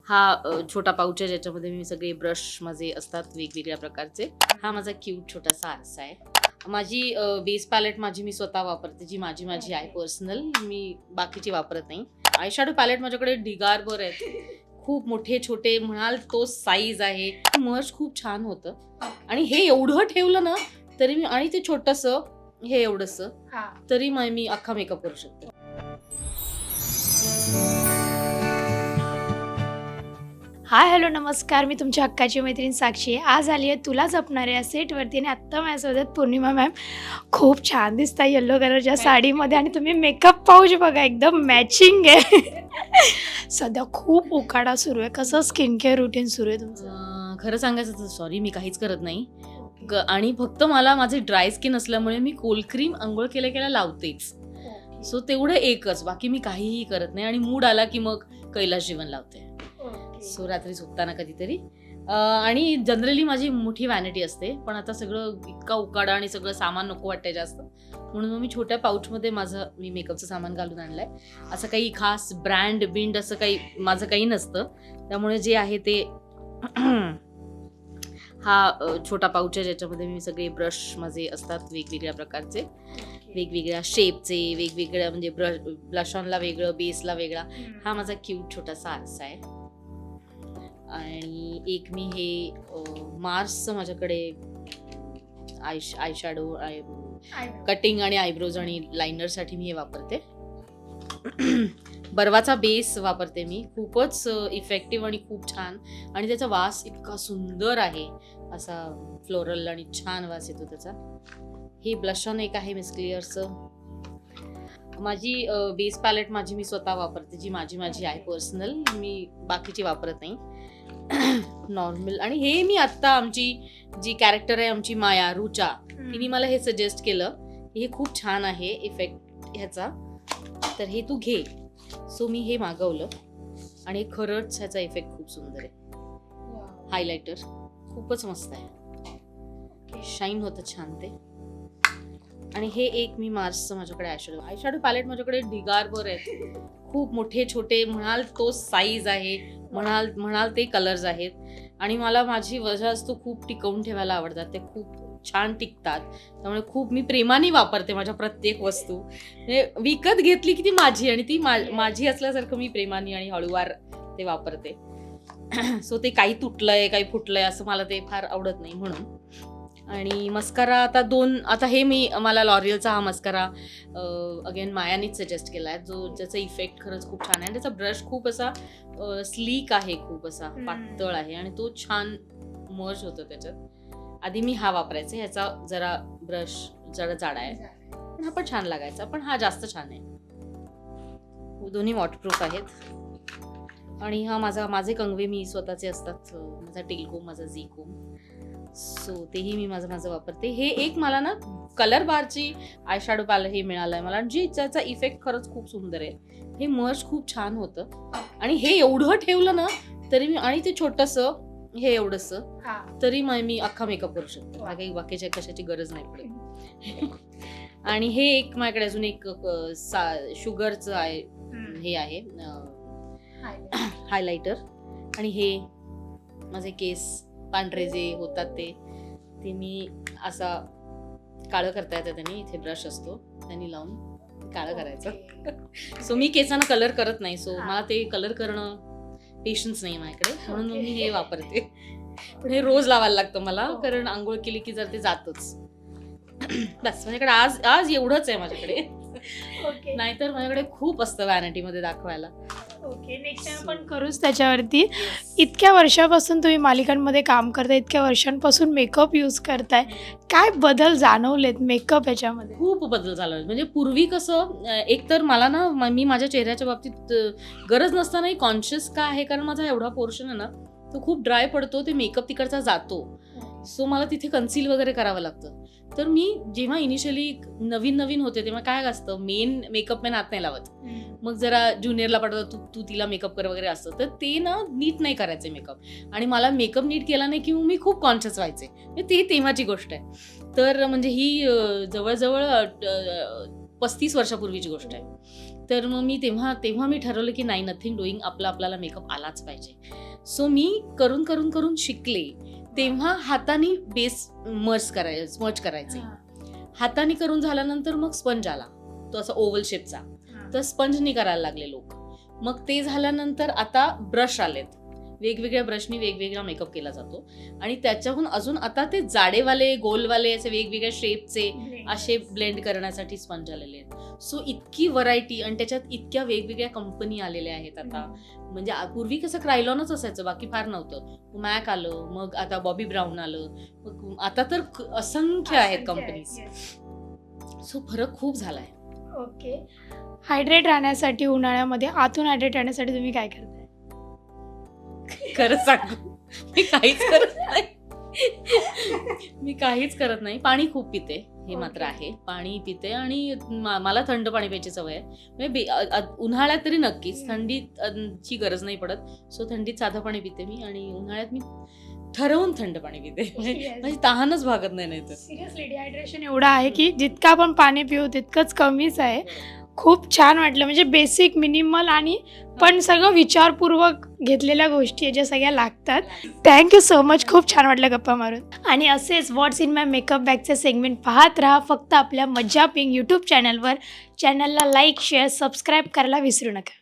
छोटा पाऊच आहे ज्याच्यामध्ये मी सगळे ब्रश माझे असतात वेगवेगळ्या प्रकारचे. हा माझा क्यूट छोटासा आरसा आहे. माझी बेस पॅलेट मी स्वतः वापरते, जी माझी आहे पर्सनल. मी बाकीची वापरत नाही. आय शॅडो पॅलेट माझ्याकडे ढिगारभर आहेत. खूप मोठे छोटे म्हणाल तो साईज आहे. मर्ज खूप छान होतं आणि हे एवढं ठेवलं ना तरी मी, आणि ते छोटंसं हे एवढंसं तरी मी अख्खा मेकअप करू शकते. हाय हॅलो नमस्कार, मी तुमच्या हक्काची मैत्रीण साक्षी आहे. आज आली आहे तुला जपणारे या सेटवरती आणि आत्ता माझ्यासोबत पौर्णिमा मॅम. खूप छान दिसता येल्लो कलरच्या साडीमध्ये आणि तुम्ही मेकअप पाऊच बघा एकदम मॅचिंग आहे. सध्या खूप उकाडा सुरू आहे, कसं स्किन केअर रुटीन सुरू आहे तुमचं? खरं सांगायचं तर सॉरी, मी काहीच करत नाही. आणि फक्त मला माझे ड्राय स्किन असल्यामुळे मी कोल्ड क्रीम अंघोळ केल्या लावतेच. सो तेवढं एकच, बाकी मी काहीही करत नाही. आणि मूड आला की मग कैलाश जीवन लावते. सो रात्री झोपताना कधीतरी. आणि जनरली माझी मोठी वॅनिटी असते, पण आता सगळं इतका उकाडा आणि सगळं सामान नको वाटतंय जास्त, म्हणून मग मी छोट्या पाऊचमध्ये मी मेकअपचं सामान घालून आणलंय. असं काही खास ब्रँड असं काही माझं काही नसतं. त्यामुळे जे आहे ते छोटा पाऊच आहे ज्याच्यामध्ये मी सगळे ब्रश माझे असतात वेगवेगळ्या प्रकारचे, वेगवेगळ्या शेपचे, वेगवेगळ्या म्हणजे ब्लश ऑनला वेगळं, बेसला वेगळा. हा माझा क्यूट छोटासा आरसा आहे. आणि एक मी हे मार्सचं माझ्याकडे आय शॅडो कटिंग आणि आयब्रोज आणि लायनरसाठी मी हे वापरते. बर्वाचा बेस वापरते मी, खूपच इफेक्टिव्ह आणि खूप छान. आणि त्याचा वास इतका सुंदर आहे, असा फ्लोरल आणि छान वास येतो त्याचा. हे ब्लश ऑन एक आहे मिस क्लिअरचं. माझी बेस पॅलेट मी स्वतः वापरते, जी माझी आहे पर्सनल. मी बाकीची वापरत नाही. नॉर्मल. आणि हे मी आत्ता आमची जी कॅरेक्टर आहे आमची माया रुचा, तिने मला हे सजेस्ट केलं, हे खूप छान आहे इफेक्ट ह्याचा, तर हे तू घे. सो मी हे मागवलं आणि खरंच ह्याचा इफेक्ट खूप सुंदर आहे. हायलायटर खूपच मस्त आहे, शाईन होतं छान ते. आणि हे एक मी मार्सचं माझ्याकडे आय शॅडो पॅलेट माझ्याकडे ढिगारभर आहेत. खूप मोठे छोटे म्हणाल तो साईज आहे, म्हणाल ते कलर्स आहेत. आणि मला माझी वस्तू खूप टिकवून ठेवायला आवडतात, ते खूप छान टिकतात. त्यामुळे खूप मी प्रेमाने वापरते माझ्या प्रत्येक वस्तू. म्हणजे विकत घेतली की ती माझी, आणि ती माझी असल्यासारखं मी प्रेमाने आणि हळूवार ते वापरते. सो ते काही तुटलंय काही फुटलंय असं मला ते फार आवडत नाही म्हणून. आणि मस्कारा आता हे मला लॉरियलचा हा मस्कारा अगेन मायानीच सजेस्ट केलाय, ज्याचा इफेक्ट खरंच खूप छान आहे. त्याचा ब्रश खूप असा स्लीक आहे, खूप असा पातळ आहे आणि तो छान मर्ज होतो त्याच्यात. आधी मी हा वापरायचा, ह्याचा जरा ब्रश जरा जाडा आहे, पण हा पण छान लागायचा, पण हा जास्त छान आहे. दोन्ही वॉटरप्रूफ आहेत. आणि हा माझे कंगवे मी स्वतःचे असतात, माझा टेलकोम, माझा झी कोम. सो तेही मी माझं वापरते. हे एक मला ना कलर बारची आय शॅडो पॅलेट हे मिळालंय मला, जी त्याचा इफेक्ट खरंच खूप सुंदर आहे. हे मर्ज खूप छान होतं आणि हे एवढं ठेवलं ना तरी मी, आणि ते छोटंसं हे एवढंसं तरी मी अख्खा मेकअप करू शकते. काही बाकीच्या कशाची गरज नाही पडत. आणि हे एक माझ्याकडे अजून एक शुगरचं आहे, हे आहे हायलायटर. आणि हे माझे केस पांढरे जे होतात ते मी असा काळं करता येतं त्यांनी. इथे ब्रश असतो, त्यांनी लावून काळं करायचं. सो मी केसांना कलर करत नाही, सो मला ते कलर करणं पेशन्स नाही माझ्याकडे, म्हणून मी हे वापरते. पण हे रोज लावायला लागतं मला, कारण आंघोळ केली की जर ते जातच. बस माझ्याकडे आज एवढंच आहे माझ्याकडे. नाहीतर माझ्याकडे खूप असतं व्हॅनिटीमध्ये दाखवायला. ओके, नेक्स्ट टाइम आपण करूच त्याच्यावरती. इतक्या वर्षापासून तुम्ही मालिकांमध्ये काम करताय, इतक्या वर्षांपासून मेकअप यूज करताय, काय बदल जाणवलेत मेकअप याच्यामध्ये? खूप बदल झाला. म्हणजे पूर्वी कसं, एक तर मला ना मी माझ्या चेहऱ्याच्या बाबतीत गरज नसतानाही कॉन्शियस का आहे, कारण माझा एवढा पोर्शन आहे ना तो खूप ड्राय पडतो, ते मेकअप तिकडचा जातो. सो मला तिथे कन्सील वगैरे करावं लागतं. तर मी जेव्हा इनिशियली नवीन होते तेव्हा काय असतं, मेन मेकअप मॅन हात नाही लावत, मग जरा ज्युनियरला पाठवतात, तू तिला मेकअप कर वगैरे असतं. तर ते ना नीट नाही करायचं मेकअप, आणि मला मेकअप नीट केला नाही की मी खूप कॉन्शियस व्हायचे. ते तेव्हाची गोष्ट आहे. तर म्हणजे ही जवळजवळ 35 वर्षापूर्वीची गोष्ट आहे. तर मग मी तेव्हा मी ठरवलं की नाही, नथिंग डुईंग, आपल्याला मेकअप आलाच पाहिजे. सो मी करून शिकले. तेव्हा हाताने बेस स्मच करायचे. हाताने करून झाल्यानंतर मग स्पंज आला, तो असा ओव्हल शेपचा, तर स्पंजनी करायला लागले लोक. मग ते झाल्यानंतर आता ब्रश आलेत, वेगवेगळ्या ब्रशनी वेगवेगळा मेकअप केला जातो. आणि त्याच्याहून अजून आता ते जाडेवाले, गोलवाले, असे वेगवेगळ्या शेपचे असे ब्लेंड करण्यासाठी स्पंज आलेले आहेत. सो इतकी व्हरायटी, आणि त्याच्यात इतक्या वेगवेगळ्या कंपनी आलेल्या आहेत आता. म्हणजे पूर्वी कसं क्रायलॉनच असायचं, बाकी फार नव्हतं. मॅक आलं, मग आता बॉबी ब्राऊन आलं, मग आता तर असंख्य आहेत कंपनीज. सो फरक खूप झालाय. ओके. हायड्रेट राहण्यासाठी उन्हाळ्यामध्ये, आतून हायड्रेट राहण्यासाठी तुम्ही काय करताय? खरं सांगू, मी काहीच करत नाही. मी काहीच करत नाही. पाणी खूप पिते, हे मात्र आहे. पाणी पिते, आणि मला थंड पाणी प्यायची सवय आहे. म्हणजे उन्हाळ्यात तरी नक्कीच, थंडीत ची गरज नाही पडत. सो थंडीत साधं पाणी पिते मी, आणि उन्हाळ्यात मी ठरवून थंड पाणी पिते. म्हणजे तहानच भागत नाही तर. सिरियसली डिहायड्रेशन एवढं आहे की जितकं आपण पाणी पिऊ तितकंच कमीच आहे. खूप छान वाटलं, म्हणजे बेसिक, मिनिमल, आणि पण सगळं विचारपूर्वक घेतलेल्या गोष्टी आहे ज्या सगळ्या लागतात. थँक्यू सो मच, खूप छान वाटलं गप्पा मारून. आणि असेच व्हॉट्स इन माय मेकअप बॅगचे सेगमेंट पाहत राहा फक्त आपल्या मज्जा पिंक यूट्यूब चॅनलवर. चॅनलला लाईक, शेअर, सबस्क्राईब करायला विसरू नका.